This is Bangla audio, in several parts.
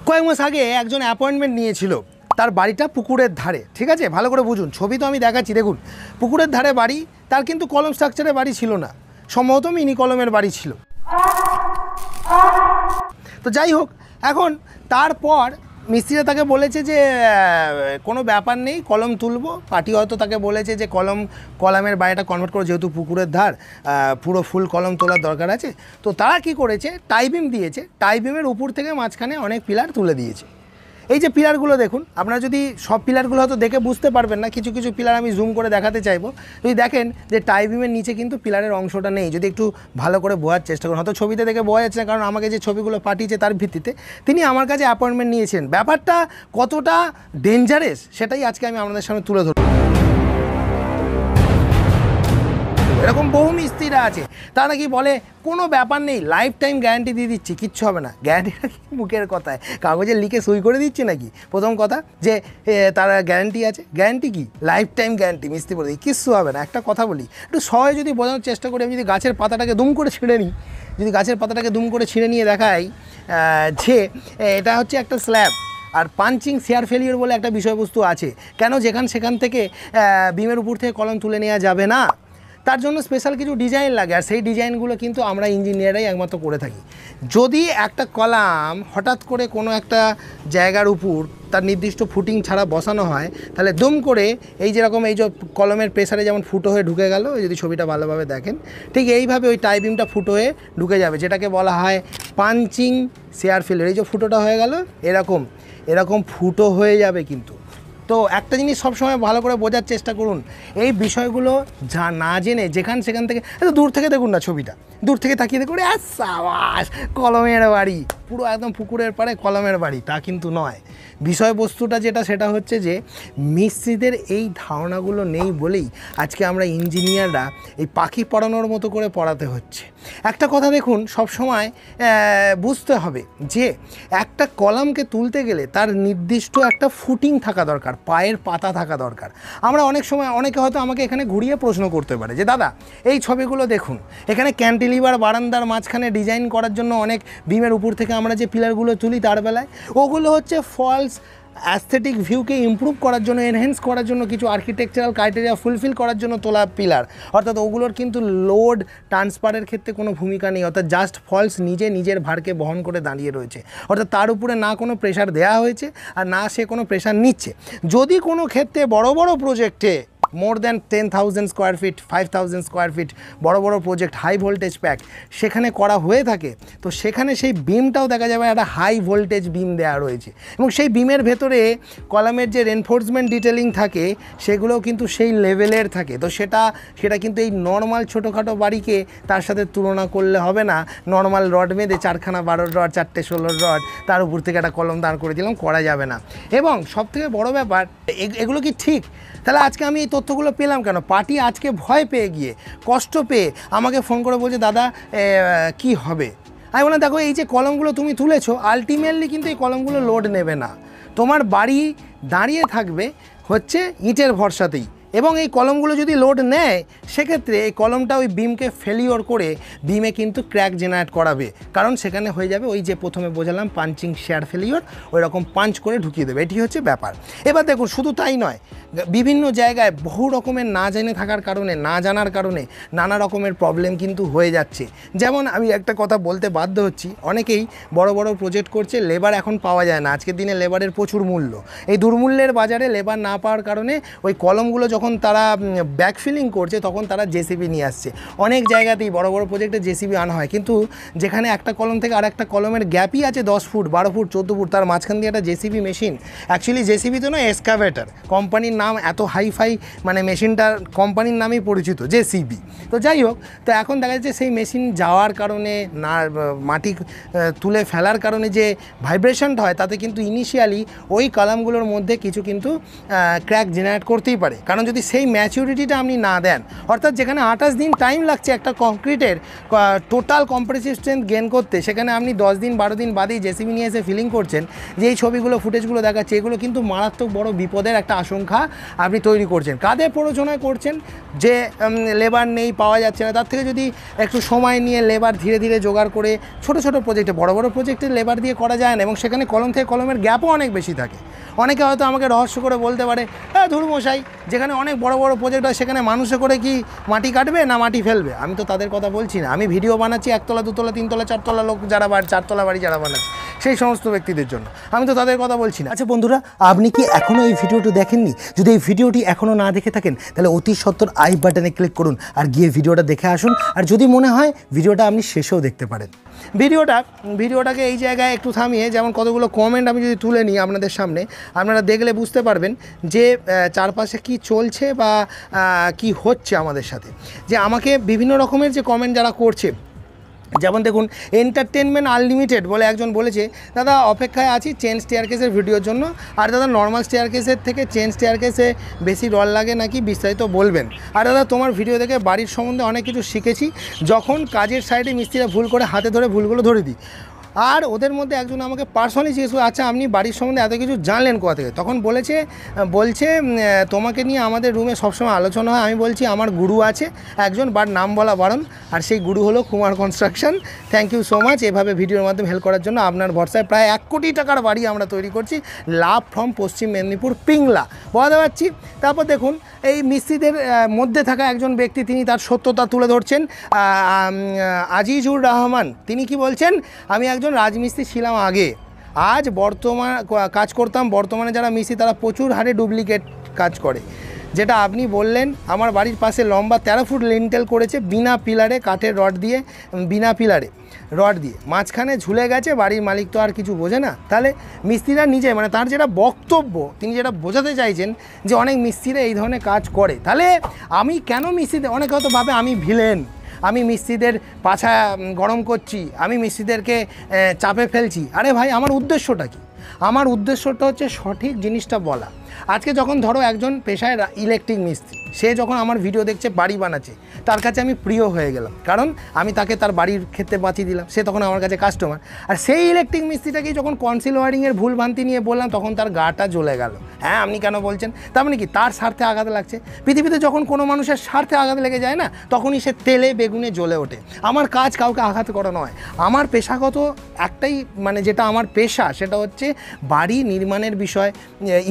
কয়েক মাস আগে একজন অ্যাপয়েন্টমেন্ট নিয়েছিল, তার বাড়িটা পুকুরের ধারে, ঠিক আছে, ভালো করে বুঝুন, ছবি তো আমি দেখাচ্ছি, দেখুন পুকুরের ধারে বাড়ি, তার কিন্তু কলম স্ট্রাকচারের বাড়ি ছিল না, সম্ভবত মিনি কলমের বাড়ি ছিল। তো যাই হোক, এখন তারপর মিস্ত্রিরা তাকে বলেছে যে কোনো ব্যাপার নেই, কলম তুলবো। পার্টি হয়তো তাকে বলেছে যে কলমের বাড়িটা কনভার্ট করে, যেহেতু পুকুরের ধার, পুরো ফুল কলম তোলার দরকার আছে। তো তারা কি করেছে, টাইবিম দিয়েছে, টাইবিমের উপর থেকে মাঝখানে অনেক পিলার তুলে দিয়েছে। এই যে পিলারগুলো দেখুন, আপনারা যদি সব পিলারগুলো হয়তো দেখে বুঝতে পারবেন না, কিছু কিছু পিলার আমি জুম করে দেখাতে চাইবো। যদি দেখেন যে টাইবিমের নিচে কিন্তু পিলারের অংশটা নেই, যদি একটু ভালো করে বোঝার চেষ্টা করুন, হয়তো ছবিতে দেখে বোঝা যাচ্ছে না, কারণ আমাকে যে ছবিগুলো পাঠিয়েছে তার ভিত্তিতে তিনি আমার কাছে অ্যাপয়েন্টমেন্ট নিয়েছেন। ব্যাপারটা কতটা ডেঞ্জারাস সেটাই আজকে আমি আপনাদের সামনে তুলে ধরব। এরকম বহু মিস্ত্রিরা আছে, তারা কি বলে কোনো ব্যাপার নেই, লাইফ টাইম গ্যারান্টি দিয়ে দিচ্ছি, কিচ্ছু হবে না। গ্যারান্টিটা কি মুখের কথায়, কাগজে লিখে সই করে দিচ্ছে নাকি? প্রথম কথা যে তারা গ্যারান্টি আছে, গ্যারান্টি কি, লাইফ টাইম গ্যারান্টি, মিস্ত্রি বলে দিই কিচ্ছু হবে না। একটা কথা বলি, একটু সহজে যদি বোঝানোর চেষ্টা করি, আমি যদি গাছের পাতাটাকে দুম করে ছিঁড়ে নিই, যদি গাছের পাতাটাকে দুম করে ছিঁড়ে নিয়ে দেখাই যে এটা হচ্ছে একটা স্ল্যাব, আর পাঞ্চিং শেয়ার ফেলিওর বলে একটা বিষয়বস্তু আছে, কেন সেখান থেকে বিমের উপর থেকে কলম তুলে নেওয়া যাবে না, তার জন্য স্পেশাল কিছু ডিজাইন লাগে, আর সেই ডিজাইনগুলো কিন্তু আমরা ইঞ্জিনিয়াররাই একমাত্র করে থাকি। যদি একটা কলাম হঠাৎ করে কোনো একটা জায়গার উপর তার নির্দিষ্ট ফুটিং ছাড়া বসানো হয়, তাহলে দুম করে এই যেরকম এই যে কলমের প্রেসারে যেমন ফুটো হয়ে ঢুকে গেল, যদি ছবিটা ভালোভাবে দেখেন, ঠিক এইভাবে ওই টাইবিমটা ফুটো হয়ে ঢুকে যাবে, যেটাকে বলা হয় পাঞ্চিং শেয়ার ফেলিওর। এই যে ফুটোটা হয়ে গেল, এরকম ফুটো হয়ে যাবে কিন্তু। তো একটা জিনিস সবসময় ভালো করে বোঝার চেষ্টা করুন, এই বিষয়গুলো না জেনে সেখান থেকে দূর থেকে দেখুন না ছবিটা, দূর থেকে তাকিয়ে দেখুন, সাবাস কলমের বাড়ি, পুরো একদম পুকুরের পাড়ে কলমের বাড়ি, তা কিন্তু নয়। বিষয়বস্তুটা সেটা হচ্ছে যে মিস্ত্রিদের এই ধারণাগুলো নেই বলেই আজকে আমরা ইঞ্জিনিয়াররা এই পাখি পড়ানোর মতো করে পড়াতে হচ্ছে। একটা কথা দেখুন, সবসময় বুঝতে হবে যে একটা কলামকে তুলতে গেলে তার নির্দিষ্ট একটা ফুটিং থাকা দরকার, পায়ের পাতা থাকা দরকার। আমরা অনেক সময়, অনেকে হয়তো আমাকে এখানে ঘুরিয়ে প্রশ্ন করতে পারে যে দাদা এই ছবিগুলো দেখুন, এখানে ক্যান্টিলিভার বারান্দার মাঝখানে ডিজাইন করার জন্য অনেক বিমের উপর থেকে আমরা যে পিলারগুলো তুলি তার বেলায়, ওগুলো হচ্ছে ফলস অ্যাস্থেটিক ভিউকে ইমপ্রুভ করার জন্য, এনহ্যান্স করার জন্য, কিছু আর্কিটেকচারাল ক্রাইটেরিয়া ফুলফিল করার জন্য তোলা পিলার, অর্থাৎ ওগুলোর কিন্তু লোড ট্রান্সফারের ক্ষেত্রে কোনো ভূমিকা নেই, অর্থাৎ জাস্ট ফলস নিজের ভারকে বহন করে দাঁড়িয়ে রয়েছে, অর্থাৎ তার উপরে না কোনো প্রেশার দেওয়া হয়েছে আর না সে কোনো প্রেশার নিচ্ছে। যদি কোনো ক্ষেত্রে বড় প্রজেক্টে more than 10,000 square feet, 5,000 square feet বড় প্রজেক্ট, হাই ভোল্টেজ প্যাক সেখানে করা হয়ে থাকে, তো সেখানে সেই বিমটাও দেখা যাবে একটা হাই ভোল্টেজ বিম দেওয়া রয়েছে, এবং সেই বিমের ভেতরে কলামের যে রেনফোর্সমেন্ট ডিটেলিং থাকে সেগুলোও কিন্তু সেই লেভেলের থাকে। তো সেটা কিন্তু এই নর্মাল ছোটোখাটো বাড়িকে তার সাথে তুলনা করলে হবে না। নর্মাল রড বেঁধে 4খানা 12 রড, 4টে 16 রড, তার উপর থেকে একটা কলম দাঁড় করে দিলাম, করা যাবে না। এবং সবথেকে বড় ব্যাপার, এগুলো কি ঠিক? তাহলে আজকে আমি এই তথ্যগুলো পেলাম কেন? পার্টি আজকে ভয় পেয়ে গিয়ে, কষ্ট পেয়ে আমাকে ফোন করে বলছে দাদা কি হবে। আমি বললাম দেখো, এই যে কলমগুলো তুমি তুলেছো, আলটিমেটলি কিন্তু এই কলমগুলো লোড নেবে না, তোমার বাড়ি দাঁড়িয়ে থাকবে হচ্ছে ইটের ভরসাতেই, এবং এই কলমগুলো যদি লোড নেয় সেক্ষেত্রে এই কলমটা ওই বিমকে ফেলিওর করে বিমে কিন্তু ক্র্যাক জেনারেট করাবে, কারণ সেখানে হয়ে যাবে ওই যে প্রথমে বোঝালাম পাঞ্চিং শেয়ার ফেলিওর, ওই রকম পাঞ্চ করে ঢুকিয়ে দেবে, এটি হচ্ছে ব্যাপার। এবার দেখুন, শুধু তাই নয়, বিভিন্ন জায়গায় বহু রকমের না জেনে থাকার কারণে, না জানার কারণে নানা রকমের প্রবলেম কিন্তু হয়ে যাচ্ছে। যেমন আমি একটা কথা বলতে বাধ্য হচ্ছি, অনেকেই বড় প্রজেক্ট করছে, লেবার এখন পাওয়া যায় না, আজকের দিনে লেবারের প্রচুর মূল্য, এই দুর্মূল্যের বাজারে লেবার না পাওয়ার কারণে ওই কলমগুলো যখন তারা ব্যাকফিলিং করছে তখন তারা জেসিবি নিয়ে আসছে। অনেক জায়গাতেই বড় প্রজেক্টে জেসিবি আনা হয়, কিন্তু যেখানে একটা কলম থেকে আর একটা কলমের গ্যাপই আছে 10 ফুট, 12 ফুট, 14 ফুট, তার মাঝখান দিয়ে একটা জেসিবি মেশিন, অ্যাকচুয়ালি জেসিবি তো নয়, এক্সকাভেটার, কোম্পানির নাম এত হাইফাই, মানে মেশিনটার কোম্পানির নামেই পরিচিত জেসিবি। তো যাই হোক, তো এখন দেখা যাচ্ছে সেই মেশিন যাওয়ার কারণে, না মাটি তুলে ফেলার কারণে যে ভাইব্রেশনটা হয়, তাতে কিন্তু ইনিশিয়ালি ওই কলামগুলোর মধ্যে কিছু কিন্তু ক্র্যাক জেনারেট করতেই পারে। কারণ যদি যদি সেই ম্যাচুরিটিটা আপনি না দেন, অর্থাৎ যেখানে 28 দিন টাইম লাগছে একটা কংক্রিটের টোটাল কম্প্রেসিভ স্ট্রেংথ গেন করতে, সেখানে আপনি 10 দিন 12 দিন বাদেই জেসিবি নিয়ে এসে ফিলিং করছেন, যে এই ছবিগুলো ফুটেজগুলো দেখাচ্ছে, এগুলো কিন্তু মারাত্মক বড় বিপদের একটা আশঙ্কা আপনি তৈরি করছেন। কাদের প্ররোচনায় করছেন? যে লেবার নেই, পাওয়া যাচ্ছে না, তার থেকে যদি একটু সময় নিয়ে লেবার ধীরে ধীরে জোগাড় করে ছোট ছোট প্রজেক্টে, বড় বড় প্রজেক্টে লেবার দিয়ে করা যায় না, এবং সেখানে কলম থেকে কলমের গ্যাপও অনেক বেশি থাকে। অনেকে হয়তো আমাকে রহস্য করে বলতে পারে, হ্যাঁ ধরুন মশাই, যেখানে অনেক বড় বড় প্রজেক্ট হয় সেখানে মানুষে করে কি মাটি কাটবে না মাটি ফেলবে? আমি তো তাদের কথা বলছি না, আমি ভিডিও বানাচ্ছি 1 তলা 2 তলা 3 তলা 4 তলা লোক যারা 4 তলা বাড়ি যারা বানাচ্ছে সেই সমস্ত ব্যক্তিদের জন্য, আমি তো তাদের কথা বলছি না। আচ্ছা বন্ধুরা, আপনি কি এখনও এই ভিডিওটি দেখেননি? যদি এই ভিডিওটি এখনও না দেখে থাকেন তাহলে অতি সত্বর আই বাটনে ক্লিক করুন আর গিয়ে ভিডিওটা দেখে আসুন। আর যদি মনে হয় ভিডিওটা আপনি শেষেও দেখতে পারেন। ভিডিওটাকে এই জায়গায় একটু থামিয়ে, যেমন কতগুলো কমেন্ট আমি যদি তুলে নিই আপনাদের সামনে, আপনারা দেখলে বুঝতে পারবেন যে চারপাশে কি চলছে বা কি হচ্ছে আমাদের সাথে। যে আমাকে বিভিন্ন রকমের যে কমেন্ট যারা করছে, যেমন দেখুন, এন্টারটেনমেন্ট আনলিমিটেড বলে একজন বলেছে, দাদা অপেক্ষায় আছি চেন স্টেয়ারকেসের ভিডিওর জন্য, আর দাদা নর্মাল স্টেয়ারকেসের থেকে চেন স্টেয়ারকেসে বেশি ডর লাগে নাকি, বিস্তারিত বলবেন। আর দাদা তোমার ভিডিও দেখে বাড়ির সম্বন্ধে অনেক কিছু শিখেছি, যখন কাজের সাইডে মিস্ত্রিরা ভুল করে হাতে ধরে ভুলগুলো ধরে দিই। আর ওদের মধ্যে একজন আমাকে পার্সোনালি জিজ্ঞেস করে, আচ্ছা আপনি বাড়ির সম্বন্ধে এত কিছু জানলেন কোথা থেকে? তখন বলছে তোমাকে নিয়ে আমাদের রুমে সবসময় আলোচনা হয়। আমি বলছি আমার গুরু আছে একজন, বাট নাম বলা বারণ, আর সেই গুরু হলো Kumar construction. Thank you so much এভাবে ভিডিওর মাধ্যমে হেল্প করার জন্য। আপনার ভরসায় প্রায় 1 কোটি টাকার বাড়ি আমরা তৈরি করছি, লাভ ফ্রম পশ্চিম মেদিনীপুর, পিংলা, বলা পাচ্ছি। তারপর দেখুন, এই মিস্ত্রিদের মধ্যে থাকা একজন ব্যক্তি, তিনি তার সত্যতা তুলে ধরছেন। আজিজুর রহমান, তিনি কি বলছেন, আমি একজন রাজমিস্ত্রি ছিলাম আগে, আজ কাজ করতাম, বর্তমানে যারা মিস্ত্রি তারা প্রচুর হারে ডুপ্লিকেট কাজ করে। যেটা আপনি বললেন, আমার বাড়ির পাশে লম্বা 13 ফুট লিন্টেল করেছে বিনা পিলারে, কাঠের রড দিয়ে, মাঝখানে ঝুলে গেছে, বাড়ির মালিক তো আর কিছু বোঝে না। তাহলে মিস্ত্রিরা নিজে, মানে তার যেটা বক্তব্য, তিনি যেটা বোঝাতে চাইছেন যে অনেক মিস্ত্রিরা এই ধরনের কাজ করে। তাহলে আমি কেন মিস্ত্রিদের, অনেকে হয়তো ভাবে আমি ভিলেন, আমি মিস্ত্রিদের পাছা গরম করছি, আমি মিস্ত্রিদেরকে চাপে ফেলছি। আরে ভাই, আমার উদ্দেশ্যটা কি? আমার উদ্দেশ্যটা হচ্ছে সঠিক জিনিসটা বলা। আজকে যখন ধরো একজন পেশায় ইলেকট্রিক মিস্ত্রি, সে যখন আমার ভিডিও দেখছে, বাড়ি বানাচ্ছে, তার কাছে আমি প্রিয় হয়ে গেলাম, কারণ আমি তাকে তার বাড়ির ক্ষেত্রে বাঁচিয়ে দিলাম, সে তখন আমার কাছে কাস্টমার। আর সেই ইলেকট্রিক মিস্ত্রিটাকেই যখন কনসিল ওয়ারিংয়ের ভুল ভ্রান্তি নিয়ে বললাম, তখন তার গাটা জ্বলে গেল। হ্যাঁ, আপনি কেন বলছেন? তার মানে কি, তার স্বার্থে আঘাত লাগছে। পৃথিবীতে যখন কোনো মানুষের স্বার্থে আঘাত লেগে যায় না, তখনই সে তেলে বেগুনে জ্বলে ওঠে। আমার কাজ কাউকে আঘাত করা নয়, আমার পেশাগত একটাই, মানে যেটা আমার পেশা, সেটা হচ্ছে বাড়ি নির্মাণের বিষয়।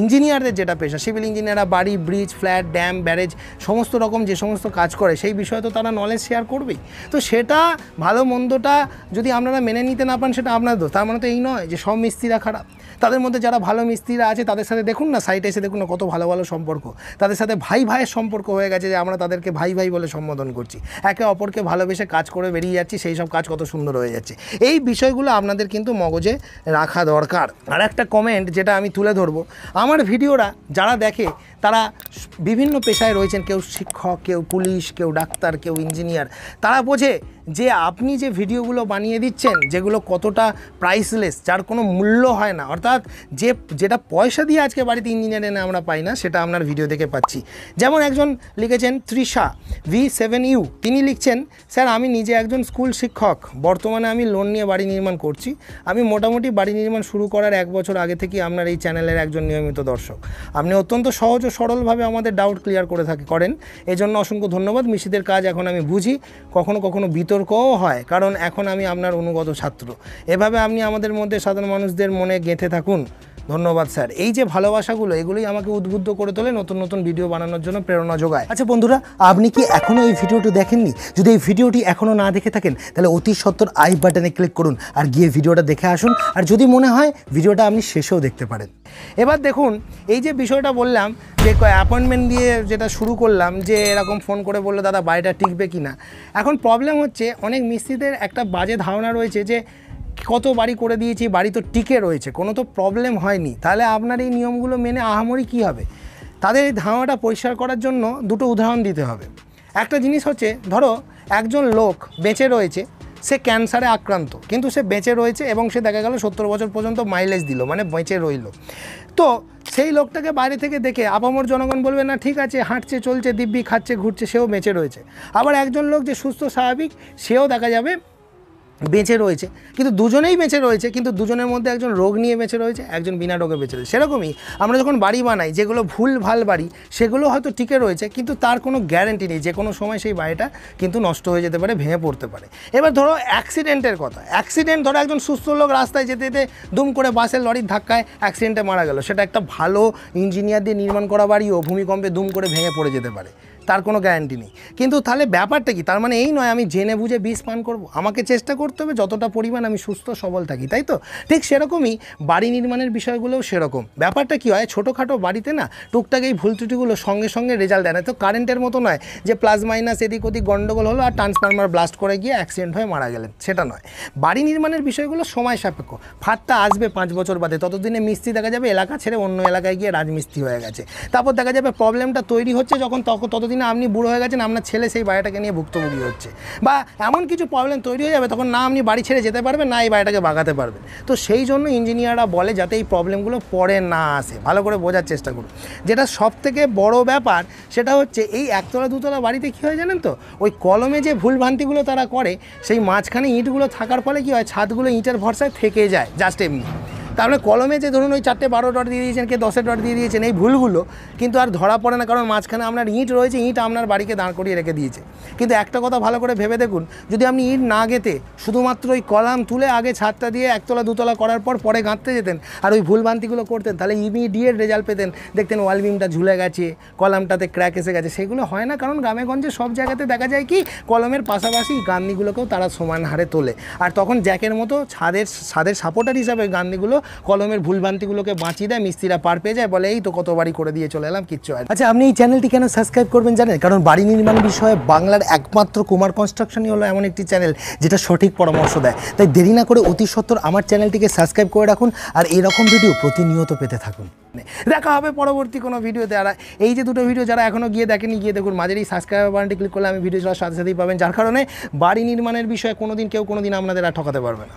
ইঞ্জিনিয়ারদের যেটা পেশা, সিভিল ইঞ্জিনিয়াররা বাড়ি, ব্রিজ, ফ্ল্যাট, ড্যাম, ব্যারেজ, সমস্ত রকম যে সমস্ত কাজ করে, সেই বিষয়ে তো তারা নলেজ শেয়ার করবেই। তো সেটা ভালো মন্দটা যদি আপনারা মেনে নিতে না পান, সেটা আপনার দোষ। তার মানে তো এই নয় যে সব মিস্ত্রিরা খারাপ। তাদের মধ্যে যারা ভালো মিস্ত্রিরা আছে, তাদের সাথে দেখুন না, সাইটে এসে দেখুন না কত ভালো ভালো সম্পর্ক, তাদের সাথে ভাই ভাইয়ের সম্পর্ক হয়ে গেছে, যে আমরা তাদেরকে ভাই ভাই বলে সম্বোধন করছি, একে অপরকে ভালোবেসে কাজ করে বেরিয়ে যাচ্ছি, সেই সব কাজ কত সুন্দর হয়ে যাচ্ছে। এই বিষয়গুলো আপনাদের কিন্তু মগজে রাখা দরকার। আর একটা কমেন্ট যেটা আমি তুলে ধরবো, আমার ভিডিওরা যারা দেখে তারা বিভিন্ন পেশায় রয়েছেন, কেউ শিক্ষক, কেউ পুলিশ, কেউ ডাক্তার, কেউ ইঞ্জিনিয়ার। তারা বোঝে যে আপনি যে ভিডিওগুলো বানিয়ে দিচ্ছেন, যেগুলো কতটা প্রাইসলেস, যার কোনো মূল্য হয় না, অর্থাৎ যেটা পয়সা দিয়ে আজকে বাড়িতে ইঞ্জিনিয়ার এনে আমরা পাই না, সেটা আপনার ভিডিও দেখে পাচ্ছি। যেমন একজন লিখেছেন তৃষা V7U, তিনি লিখছেন, স্যার আমি নিজে একজন স্কুল শিক্ষক, বর্তমানে আমি লোন নিয়ে বাড়ি নির্মাণ করছি। আমি মোটামুটি বাড়ি নির্মাণ শুরু করার 1 বছর আগে থেকে আপনার এই চ্যানেলের একজন নিয়মিত দর্শক। আপনি অত্যন্ত সহজ ও সরলভাবে আমাদের ডাউট ক্লিয়ার করেন, এজন্য অসংখ্য ধন্যবাদ। মিস্ত্রিদের কাজ এখন আমি বুঝি, কখনো কখনো বিতর্কও হয়, কারণ এখন আমি আপনার অনুগত ছাত্র। এভাবে আপনি আমাদের মধ্যে সাধারণ মানুষদের মনে গেঁথে থাকুন। ধন্যবাদ স্যার। এই যে ভালোবাসাগুলো, এগুলোই আমাকে উদ্বুদ্ধ করে তোলে, নতুন নতুন ভিডিও বানানোর জন্য প্রেরণা যোগায়। আচ্ছা বন্ধুরা, আপনি কি এখনও এই ভিডিওটি দেখেননি? যদি এই ভিডিওটি এখনও না দেখে থাকেন তাহলে অতি সত্বর আই বাটনে ক্লিক করুন আর গিয়ে ভিডিওটা দেখে আসুন। আর যদি মনে হয় ভিডিওটা আপনি শেষেও দেখতে পারেন। এবার দেখুন, এই যে বিষয়টা বললাম, যে অ্যাপয়েন্টমেন্ট দিয়ে যেটা শুরু করলাম, যে এরকম ফোন করে বললো দাদা বাড়িটা টিকবে কি না। এখন প্রবলেম হচ্ছে, অনেক মিস্ত্রিদের একটা বাজে ধারণা রয়েছে যে কত বাড়ি করে দিয়েছি, বাড়ি তো টিকে রয়েছে, কোনো তো প্রবলেম হয়নি, তাহলে আপনার এই নিয়মগুলো মেনে আহামরি কী হবে। তাদের এই ধারণাটা পরিষ্কার করার জন্য দুটো উদাহরণ দিতে হবে। একটা জিনিস হচ্ছে, ধরো একজন লোক বেঁচে রয়েছে, সে ক্যান্সারে আক্রান্ত, কিন্তু সে বেঁচে রয়েছে এবং সে দেখা গেল 70 বছর পর্যন্ত মাইলেজ দিল, মানে বেঁচে রইল। তো সেই লোকটাকে বাইরে থেকে দেখে আপামর জনগণ বলবে না ঠিক আছে, হাঁটছে চলছে দিব্যি, খাচ্ছে ঘুরছে, সেও বেঁচে রয়েছে। আবার একজন লোক যে সুস্থ স্বাভাবিক, সেও দেখা যাবে বেঁচে রয়েছে, কিন্তু দুজনেই বেঁচে রয়েছে, কিন্তু দুজনের মধ্যে একজন রোগ নিয়ে বেঁচে রয়েছে, একজন বিনা রোগে বেঁচে রয়েছে। সেরকমই আমরা যখন বাড়ি বানাই, যেগুলো ভুল ভাল বাড়ি, সেগুলো হয়তো টিকে রয়েছে, কিন্তু তার কোনো গ্যারেন্টি নেই, যে কোনো সময় সেই বাড়িটা কিন্তু নষ্ট হয়ে যেতে পারে, ভেঙে পড়তে পারে। এবার ধরো অ্যাক্সিডেন্টের কথা, অ্যাক্সিডেন্ট, ধরো একজন সুস্থ লোক রাস্তায় যেতে যেতে দুম করে বাসের লরির ধাক্কায় অ্যাক্সিডেন্টে মারা গেল, সেটা একটা ভালো ইঞ্জিনিয়ার দিয়ে নির্মাণ করা বাড়িও ভূমিকম্পে দুম করে ভেঙে পড়ে যেতে পারে, তার কোনো গ্যারান্টি নেই। কিন্তু তাহলে ব্যাপারটা কি, তার মানে এই নয় আমি জেনে বুঝে বিষ পান করবো, আমাকে চেষ্টা করতে হবে যতটা পরিমাণ আমি সুস্থ সবল থাকি, তাই তো? ঠিক সেরকমই বাড়ি নির্মাণের বিষয়গুলোও সেরকম। ব্যাপারটা কী হয়, ছোটোখাটো বাড়িতে না টুকটাক এই ভুল ত্রুটিগুলো সঙ্গে সঙ্গে রেজাল্ট দেয় না। তো কারেন্টের মতো নয় যে প্লাস মাইনাস এদিক ওদিক গণ্ডগোল হলো আর ট্রান্সফরমার ব্লাস্ট করে গিয়ে অ্যাক্সিডেন্ট হয়ে মারা গেলেন, সেটা নয়। বাড়ি নির্মাণের বিষয়গুলো সময় সাপেক্ষ। ফাটটা আসবে 5 বছর বাদে, ততদিনে মিস্ত্রি দেখা যাবে এলাকা ছেড়ে অন্য এলাকায় গিয়ে রাজমিস্ত্রি হয়ে গেছে। তারপর দেখা যাবে প্রবলেমটা তৈরি হচ্ছে যখন ততদিনে আপনি বুড়ো হয়ে গেছেন, আপনার ছেলে সেই বাড়িটাকে নিয়ে ভুক্তভোগী হচ্ছে, বা এমন কিছু প্রবলেম তৈরি হয়ে যাবে তখন না আপনি বাড়ি ছেড়ে যেতে পারবেন, না এই বাড়িটাকে বাগাতে পারবেন। তো সেই জন্য ইঞ্জিনিয়াররা বলে যাতে এই প্রবলেমগুলো পরে না আসে, ভালো করে বোঝার চেষ্টা করুন। যেটা সবথেকে বড় ব্যাপার সেটা হচ্ছে এই একতলা দুতলা বাড়িতে কী হয় জানেন তো, ওই কলমে যে ভুলভ্রান্তিগুলো তারা করে, সেই মাঝখানে ইঁটগুলো থাকার ফলে কী হয়, ছাদগুলো ইঁটের ভরসায় থেকে যায় জাস্ট এমনি। তারপরে কলমে যে ধরুন ওই 4টে 12 ডট দিয়ে দিয়েছেন, কে 10 ডট দিয়ে দিয়েছেন, এই ভুলগুলো কিন্তু আর ধরা পড়ে না, কারণ মাঝখানে আপনার ইঁট রয়েছে, ইঁট আপনার বাড়িকে দাঁড় করিয়ে রেখে দিয়েছে। কিন্তু একটা কথা ভালো করে ভেবে দেখুন, যদি আপনি ইঁট না গেঁথে শুধুমাত্র ওই কলাম তুলে আগে ছাদটা দিয়ে একতলা দুতলা করার পর পরে গাঁথতে যেতেন আর ওই ভুলভ্রান্তিগুলো করতেন, তাহলে ইমিডিয়েট রেজাল্ট পেতেন। দেখতেন ওয়াল বিমটা ঝুলে গেছে, কলামটাতে ক্র্যাক এসে গেছে। সেগুলো হয় না, কারণ গ্রামেগঞ্জে সব জায়গাতে দেখা যায় কি কলমের পাশাপাশি গাঁথনিগুলোকেও তারা সমান হারে তোলে, আর তখন জ্যাকের মতো ছাদের সাপোর্টার হিসাবে গাঁথনিগুলো কলমের ভুলভ্রান্তিগুলোকে বাঁচিয়ে দেয়, মিস্ত্রিরা পার পেয়ে যায়, বলে এই তো কত বাড়ি করে দিয়ে চলে এলাম, কিচ্ছু হয়। আচ্ছা, আপনি এই চ্যানেলটি কেন সাবস্ক্রাইব করবেন জানেন? কারণ বাড়ি নির্মাণ বিষয়ে বাংলার একমাত্র কুমার কনস্ট্রাকশনই হলো এমন একটি চ্যানেল যেটা সঠিক পরামর্শ দেয়। তাই দেরি না করে অতি সত্বর আমার চ্যানেলটিকে সাবস্ক্রাইব করে রাখুন আর এরকম ভিডিও প্রতিনিয়ত পেতে থাকুন। দেখা হবে পরবর্তী কোনো ভিডিওতে। আর এই যে দুটো ভিডিও যারা এখনও গিয়ে দেখেনি, গিয়ে দেখুন, মাঝের এই সাবস্ক্রাইব বাটনটি ক্লিক করলে আমি ভিডিও চলার সাথে সাথেই পাবেন, যার কারণে বাড়ি নির্মাণের বিষয়ে কোনোদিন আপনাদের আর ঠকাতে পারবে না।